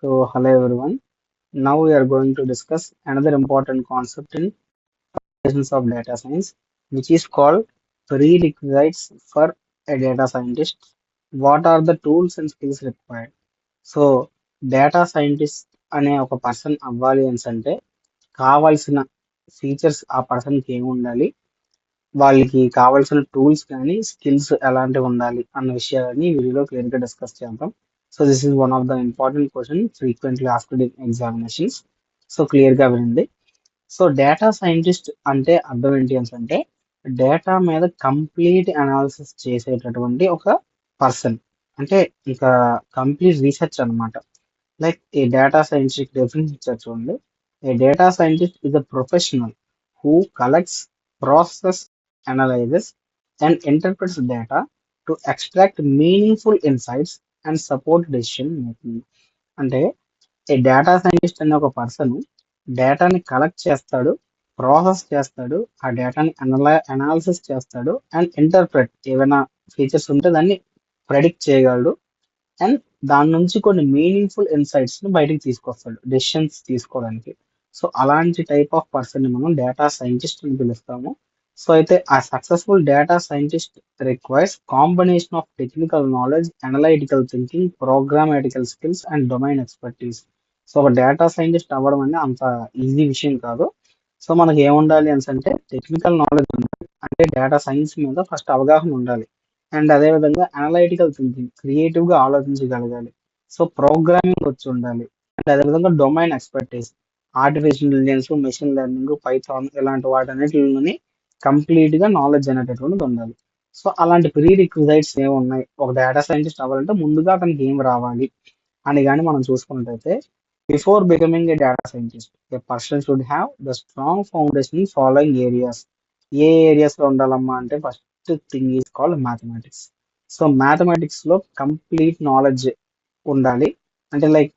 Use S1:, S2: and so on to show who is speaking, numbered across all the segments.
S1: So, hello everyone. Now we are going to discuss another important concept in foundations of data science, which is called prerequisites for a data scientist. What are the tools and skills required? So data scientist అనే ఒక person అవ్వాలి అంటే కావాల్సిన features ఆ పర్సన్కి ఏమి ఉండాలి, వాళ్ళకి కావాల్సిన టూల్స్ కానీ స్కిల్స్ ఎలాంటివి ఉండాలి అన్న విషయాలని ఈ వీడియోలో క్లియర్గా డిస్కస్ చేద్దాం. So this is one of the important question frequently asked in examinations. So క్లియర్గా వినండి. సో డేటా సైంటిస్ట్ అంటే అర్థం ఏంటి అంటే డేటా మీద కంప్లీట్ అనాలిసిస్ చేసేటటువంటి ఒక పర్సన్, అంటే ఇంకా కంప్లీట్ రీసెర్చ్ అన్నమాట. Like a data scientist definition ఇచ్చారు చూడండి. A data scientist is a professional who collects, process, analyses and interprets data to extract meaningful insights and support decision making. అంటే ఈ data scientist అనే ఒక person డేటాని collect చేస్తాడు, process చేస్తాడు, ఆ డేటాని అనాలిసిస్ చేస్తాడు అండ్ ఇంటర్ప్రెట్ ఏమైనా ఫీచర్స్ ఉంటే దాన్ని ప్రెడిక్ట్ చేయగలడు అండ్ దాని నుంచి కొన్ని మీనింగ్ఫుల్ ఇన్సైట్స్ ని బయటికి తీసుకొస్తాడు డెసిషన్స్ తీసుకోవడానికి. సో అలాంటి టైప్ ఆఫ్ పర్సన్ ని మనం డేటా సైంటిస్ట్ అని పిలుస్తాము. సో అయితే ఆ successful data scientist requires combination of technical knowledge, analytical thinking, programmatical skills and domain expertise. So ఒక డేటా సైంటిస్ట్ అవ్వడం అనేది అంత ఈజీ విషయం కాదు. సో మనకి ఏముండాలి అంటే టెక్నికల్ నాలెడ్జ్ ఉండాలి, అంటే డేటా సైన్స్ మీద ఫస్ట్ అవగాహన ఉండాలి. అండ్ అదేవిధంగా అనలైటికల్ థింకింగ్, క్రియేటివ్ గా ఆలోచించగలగాలి. సో ప్రోగ్రామింగ్ వచ్చి ఉండాలి. అండ్ అదేవిధంగా domain expertise, artificial intelligence, machine learning, Python ఇలాంటి వాటన్నిటిని కంప్లీట్ గా నాలెడ్జ్ అనేటటువంటిది ఉండాలి. సో అలాంటి ప్రీ రిక్విజైట్స్ ఏమున్నాయి ఒక డేటా సైంటిస్ట్ అవ్వాలంటే ముందుగా అతనికి ఏం రావాలి అని కానీ మనం చూసుకున్నట్టయితే, before becoming a data scientist A person should have the strong foundation in following areas. A areas లో ఉండాలమ్మా అంటే first thing is called mathematics. So mathematics లో కంప్లీట్ నాలెడ్జ్ ఉండాలి. అంటే లైక్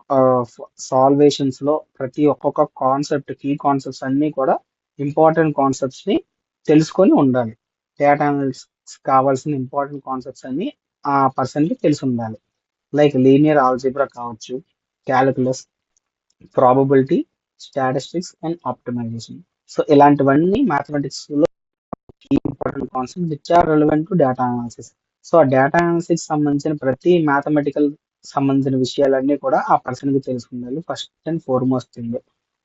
S1: సాల్వేషన్స్ లో ప్రతి ఒక్కొక్క కాన్సెప్ట్, కీ కాన్సెప్ట్స్ అన్ని కూడా ఇంపార్టెంట్ కాన్సెప్ట్స్ ని తెలుసుకొని ఉండాలి. డేటా అనలిటిక్స్ కావాల్సిన ఇంపార్టెంట్ కాన్సెప్ట్స్ అన్ని ఆ పర్సన్ కి తెలిసి ఉండాలి. లైక్ లీనియర్ ఆల్జీబ్రా కావచ్చు, calculus, probability, statistics and optimization. So ఇలాంటివన్నీ మ్యాథమెటిక్స్ లో important concept which are relevant to data analysis. So ఆ డేటా అనాలిసిస్ సంబంధించిన ప్రతి మ్యాథమెటికల్ సంబంధించిన విషయాలన్నీ కూడా ఆ పర్సన్ కి తెలిసి ఉండాలి first and foremost thing.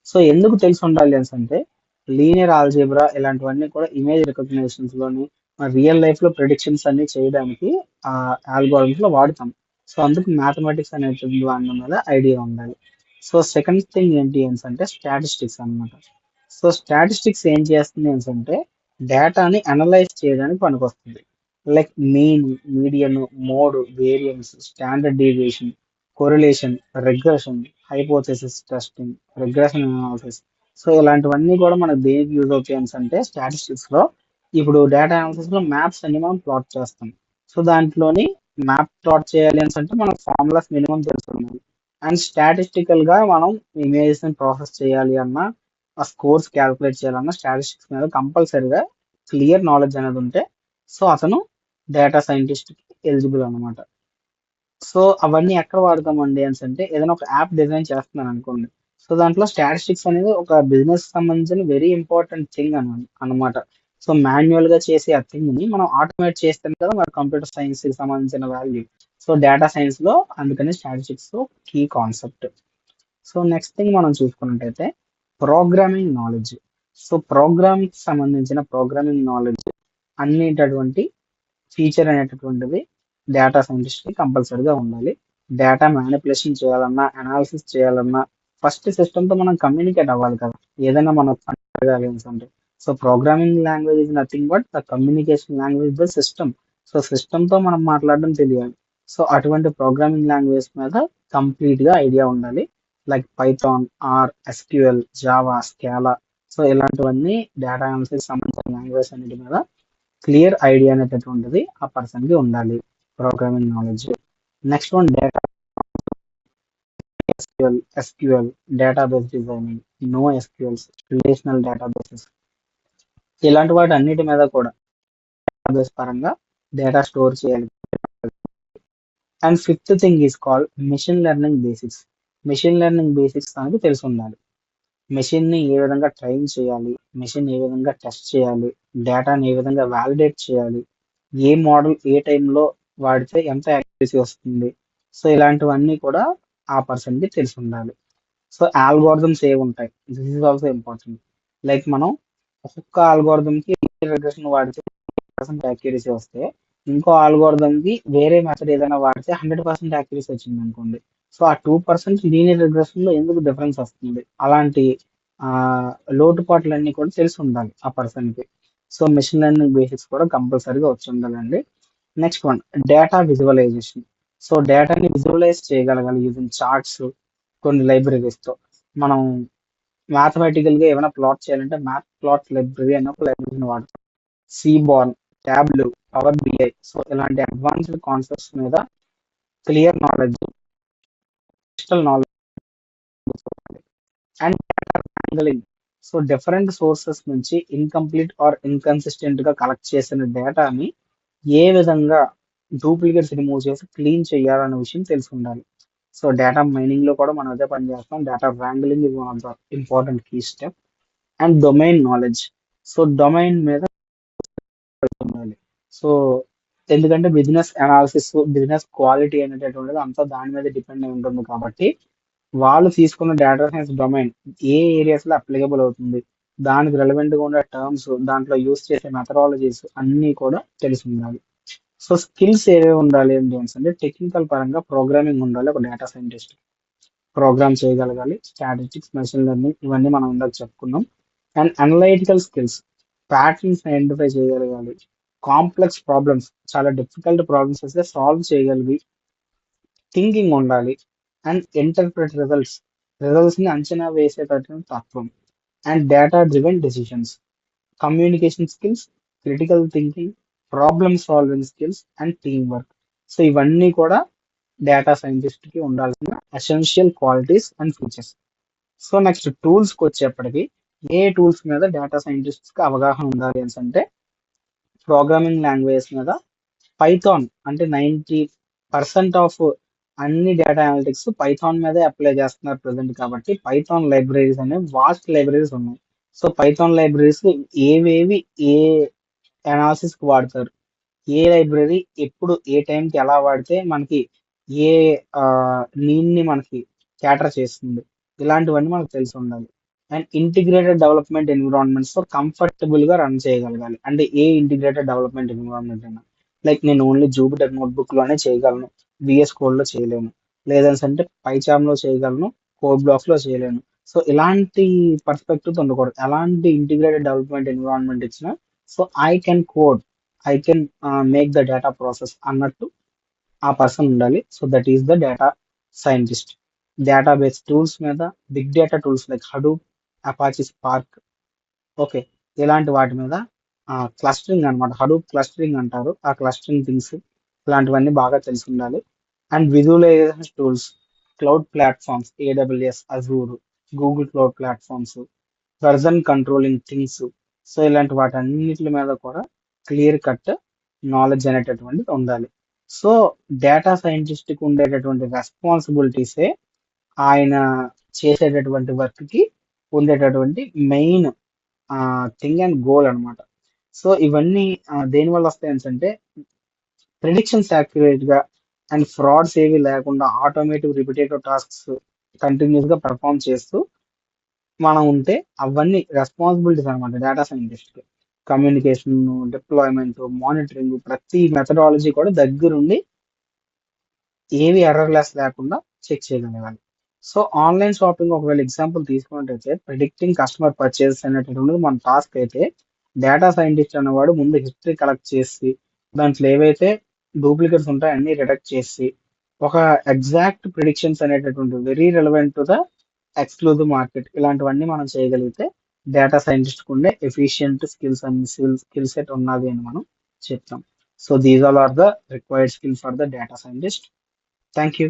S1: So ఎందుకు తెలిసి ఉండాలి అంటే లీనియర్ ఆల్జీబ్రా ఇలాంటివన్నీ కూడా ఇమేజ్ రికగ్నిషన్స్ లోని రియల్ లైఫ్ లో ప్రిడిక్షన్స్ అన్ని చేయడానికి ఆ ఆల్గోరిథమ్స్ లో వాడతాం. సో అందుకు మ్యాథమెటిక్స్ అనే దాని మీద ఐడియా ఉండాలి. సో సెకండ్ థింగ్ ఏంటి అంటే స్టాటిస్టిక్స్ అన్నమాట. సో స్టాటిస్టిక్స్ ఏం చేస్తుంది అంటే డేటాని అనలైజ్ చేయడానికి పనికొస్తుంది. Like mean, median, mode, variance, standard deviation, correlation, regression, hypothesis testing, regression analysis. So ఇలాంటివన్నీ కూడా మనకు దేనికి యూజ్ అవుతాయి అంటే స్టాటిస్టిక్స్ లో ఇప్పుడు డేటా అనాలిసిస్ లో మ్యాప్స్ అన్ని మనం ప్లాట్ చేస్తాం. సో దాంట్లోని మ్యాప్ ప్లాట్ చేయాలి అంటే మనకు ఫార్ములాస్ మినిమం తెలుసుకున్నాం. అండ్ స్టాటిస్టికల్ గా మనం ఇమేజెస్ ని ప్రాసెస్ చేయాలి అన్నా, ఆ స్కోర్స్ క్యాలిక్యులేట్ చేయాలన్నా స్టాటిస్టిక్స్ మీద కంపల్సరీగా క్లియర్ నాలెడ్జ్ అనేది ఉంటే సో అతను డేటా సైంటిస్ట్ కి ఎలిజిబుల్ అనమాట. సో అవన్నీ ఎక్కడ వాడతామండి అంటే ఏదైనా ఒక యాప్ డిజైన్ చేస్తున్నాను అనుకోండి. సో దాంట్లో స్టాటిస్టిక్స్ అనేది ఒక బిజినెస్ సంబంధించిన వెరీ ఇంపార్టెంట్ థింగ్ అనమాట. సో మాన్యువల్ గా చేసే ఆ థింగ్ ని మనం ఆటోమేట్ చేస్తాం కదా మరి కంప్యూటర్ సైన్స్ కి సంబంధించిన వాల్యూ. సో డేటా సైన్స్ లో అందుకని statistics key concept. So next thing మనం చూసుకున్నట్టయితే ప్రోగ్రామింగ్ నాలెడ్జ్. సో ప్రోగ్రామింగ్ సంబంధించిన ప్రోగ్రామింగ్ నాలెడ్జ్ అనేటటువంటి ఫీచర్ అనేటటువంటిది డేటా సైంటిస్ట్ కి కంపల్సరీగా ఉండాలి. డేటా మ్యానిపులేషన్ చేయాలన్నా, అనాలిసిస్ చేయాలన్నా ఫస్ట్ సిస్టమ్ తో మనం కమ్యూనికేట్ అవ్వాలి కదా, ఏదైనా మనం అడగాలి అంటే. So programming language is nothing but the communication language the system. So system తో మనం మాట్లాడడం తెలియాలి. సో అటువంటి ప్రోగ్రామింగ్ లాంగ్వేజ్ మీద కంప్లీట్ గా ఐడియా ఉండాలి. Like Python, R, SQL, Java, Scala. So ఇలాంటివన్నీ డేటా అనాలిసిస్ సంబంధించిన లాంగ్వేజ్ అన్నిటి మీద క్లియర్ ఐడియా అనేటటువంటిది ఆ పర్సన్ కి ఉండాలి, programming knowledge. Next one data SQL, database designing, no SQLs, relational databases. ఇలాంటి వాటి అన్నిటి మీద కూడా డేటాబేస్ పరంగా డేటా స్టోర్ చేయాలి. And fifth thing is called machine learning basics. Machine learning basics అనేది తెలిసి ఉండాలి. మెషిన్ని ఏ విధంగా ట్రైన్ చేయాలి, మెషిన్ ఏ విధంగా టెస్ట్ చేయాలి, డేటాని ఏ విధంగా వాలిడేట్ చేయాలి, ఏ మోడల్ ఏ టైంలో వాడితే ఎంత యాక్యురసీ వస్తుంది. సో ఇలాంటివన్నీ కూడా ఆ పర్సన్‌కి తెలిసి ఉండాలి. సో ఆల్గోరిథమ్స్ ఏవుంటాయి? This is also important. Like మనం ఒక్కొక్క ఆల్గోరిథంకి రిగ్రెషన్ వాడితే 100% యాక్యురసీ వస్తే, ఇంకో ఆల్గోరిథంకి వేరే మెథడ్ ఏదైనా వాడితే 100% యాక్యురసీ వచ్చిందనుకోండి. సో ఆ 2% లీనియర్ రిగ్రెషన్‌లో ఎందుకు డిఫరెన్స్ వస్తుంది? అలాంటి లోటుపాట్లన్నీ కూడా తెలిసి ఉండాలి ఆ పర్సన్‌కి. సో మెషిన్ లెర్నింగ్ బేసిక్స్ కూడా కంపల్సరీగా వచ్చి ఉండాలండి. Next one data visualization. So డేటాని విజువలైజ్ చేయగలగాలి యూజింగ్ చార్ట్స్, కొన్ని లైబ్రరీస్‌తో. మనం మ్యాథమెటికల్‌గా ఏమైనా ప్లాట్ చేయాలంటే మ్యాథ్ ప్లాట్ లైబ్రరీ అనే ఒక లైబ్రరీని వాడతాం. Seaborn, Tableau, Power BI. So ఇలాంటి అడ్వాన్స్డ్ కాన్సెప్ట్స్ మీద clear knowledge, digital knowledge and data handling. So different sources నుంచి ఇన్కంప్లీట్ ఆర్ ఇన్కన్సిస్టెంట్ గా కలెక్ట్ చేసిన డేటాని ఏ విధంగా డూప్లికేట్స్ రిమూవ్ చేసి క్లీన్ చేయాలనే విషయం తెలిసి ఉండాలి. సో డేటా మైనింగ్ లో కూడా మనం అదే పని చేస్తాం. Data wrangling is one of the important key step. And domain knowledge. So domain మీద ఉండాలి. సో ఎందుకంటే బిజినెస్ అనాలిసిస్, బిజినెస్ క్వాలిటీ అనేటటువంటిది అంతా దాని మీద డిపెండ్ అయి ఉంటుంది కాబట్టి వాళ్ళు తీసుకున్న డేటా సైన్స్ డొమైన్ ఏ ఏరియాస్ లో అప్లికబుల్ అవుతుంది, దానికి రెలవెంట్ గా ఉండే టర్మ్స్, దాంట్లో యూస్ చేసే మెథడాలజీస్ అన్ని కూడా తెలిసి ఉండాలి. సో స్కిల్స్ ఏవేవి ఉండాలి అంటే టెక్నికల్ పరంగా ప్రోగ్రామింగ్ ఉండాలి ఒక డేటా సైంటిస్ట్. ప్రోగ్రామ్ చేయగలగాలి. స్టాటిస్టిక్స్, మెషిన్ లెర్నింగ్ ఇవన్నీ మనం ఇందాక చెప్పుకున్నాం. And analytical skills, patterns identify చేయగలగాలి. కాంప్లెక్స్ ప్రాబ్లమ్స్, చాలా డిఫికల్ట్ ప్రాబ్లమ్స్ వస్తే సాల్వ్ చేయగలిగి థింకింగ్ ఉండాలి. అండ్ ఇంటర్ప్రెట్ రిజల్ట్స్ ని అంచనా వేసేటటువంటి తత్వం. And data driven decisions, communication skills, critical thinking, problem solving skills and team work. So ఇవన్నీ కూడా డేటా సైంటిస్ట్ కి ఉండాల్సిన essential qualities and features. So next tools కి వచ్చేప్పటికి ఏ టూల్స్ మీద డేటా సైంటిస్ట్ కి అవగాహన ఉండాలి అంటే ప్రోగ్రామింగ్ లాంగ్వేజ్ మీద పైథాన్ అంటే 90% ఆఫ్ అన్ని డేటా అనలిటిక్స్ పైథాన్ మీదే అప్లై చేస్తున్నారు ప్రజెంట్ కాబట్టి పైథాన్ లైబ్రరీస్ అనేవి వాస్ట్ లైబ్రరీస్ ఉన్నాయి. సో పైథాన్ లైబ్రరీస్ ఏవేవి ఏ అనాలిసిస్ కి వాడతారు, ఏ లైబ్రరీ ఎప్పుడు ఏ టైంకి ఎలా వాడితే మనకి ఏ నీడ్ని మనకి క్యాటర్ చేస్తుంది, ఇలాంటివన్నీ మనకు తెలిసి ఉండాలి. అండ్ ఇంటిగ్రేటెడ్ డెవలప్మెంట్ ఎన్విరాన్మెంట్స్ తో కంఫర్టబుల్ గా రన్ చేయగలగాలి. అంటే ఏ ఇంటిగ్రేటెడ్ డెవలప్మెంట్ ఎన్విరాన్మెంట్ అయినా లైక్ నేను ఓన్లీ జూపిటర్ నోట్బుక్ లోనే చేయగలను, విఎస్ కోడ్ లో చేయలేను, లేదంటే పైచామ్ లో చేయగలను, కోడ్ బ్లాక్స్ లో చేయలేను. సో ఇలాంటి పర్స్పెక్టివ్ ఉండకూడదు. ఎలాంటి ఇంటిగ్రేటెడ్ డెవలప్మెంట్ ఎన్విరాన్మెంట్ ఇచ్చినా so I can code, I can make the data process అన్నట్టు ఆ పర్సన్ ఉండాలి. So that is the data scientist. Database tools మీద big data tools like Hadoop, Apache Spark, okay, ఇలాంటి వాటి మీద క్లస్టరింగ్ అన్నమాట, Hadoop clustering అంటారు. ఆ క్లస్టరింగ్ థింగ్స్ ఇలాంటివన్నీ బాగా తెలిసి ఉండాలి. And visualization tools, cloud platforms, AWS, Azure, Google cloud platforms, version controlling things. So ఇలాంటి వాటన్నిటి మీద కూడా క్లియర్ కట్ నాలెడ్జ్ అనేటటువంటిది ఉండాలి. సో డేటా సైంటిస్ట్ కి ఉండేటటువంటి రెస్పాన్సిబిలిటీసే ఆయన చేసేటటువంటి వర్క్ కి ఉండేటటువంటి మెయిన్ థింగ్ అండ్ గోల్ అన్నమాట. సో ఇవన్నీ దేని వల్ల వస్తాయి అంటే ప్రిడిక్షన్స్ యాక్యురేట్ గా అండ్ ఫ్రాడ్స్ ఏవి లేకుండా ఆటోమేటివ్ రిపిటేటివ్ టాస్క్స్ కంటిన్యూస్ గా పర్ఫామ్ చేస్తూ మనం ఉంటే అవన్నీ రెస్పాన్సిబిలిటీస్ అనమాట డేటా సైంటిస్ట్ కి. కమ్యూనికేషన్, డిప్లాయ్మెంట్, మానిటరింగ్, ప్రతి మెథడాలజీ కూడా దగ్గరుండి ఏవి ఎర్రర్లెస్ లేకుండా చెక్ చేయగలగాలి. సో ఆన్లైన్ షాపింగ్ ఒకవేళ ఎగ్జాంపుల్ తీసుకున్నట్టయితే ప్రిడిక్టింగ్ కస్టమర్ పర్చేస్ అనేటటువంటిది మన టాస్క్ అయితే డేటా సైంటిస్ట్ అనేవాడు ముందు హిస్టరీ కలెక్ట్ చేసి దాంట్లో ఏవైతే డూప్లికేట్స్ ఉంటాయో అన్ని రిడక్ట్ చేసి ఒక ఎగ్జాక్ట్ ప్రిడిక్షన్స్ అనేటటువంటి very relevant to the exclusive market ఇలాంటివన్నీ మనం చేయగలిగితే డేటా సైంటిస్ట్ ఉండే efficient skills and skill set ఉన్నది అని మనం చెప్తాం. So these all are the required skills for the data scientist. Thank you.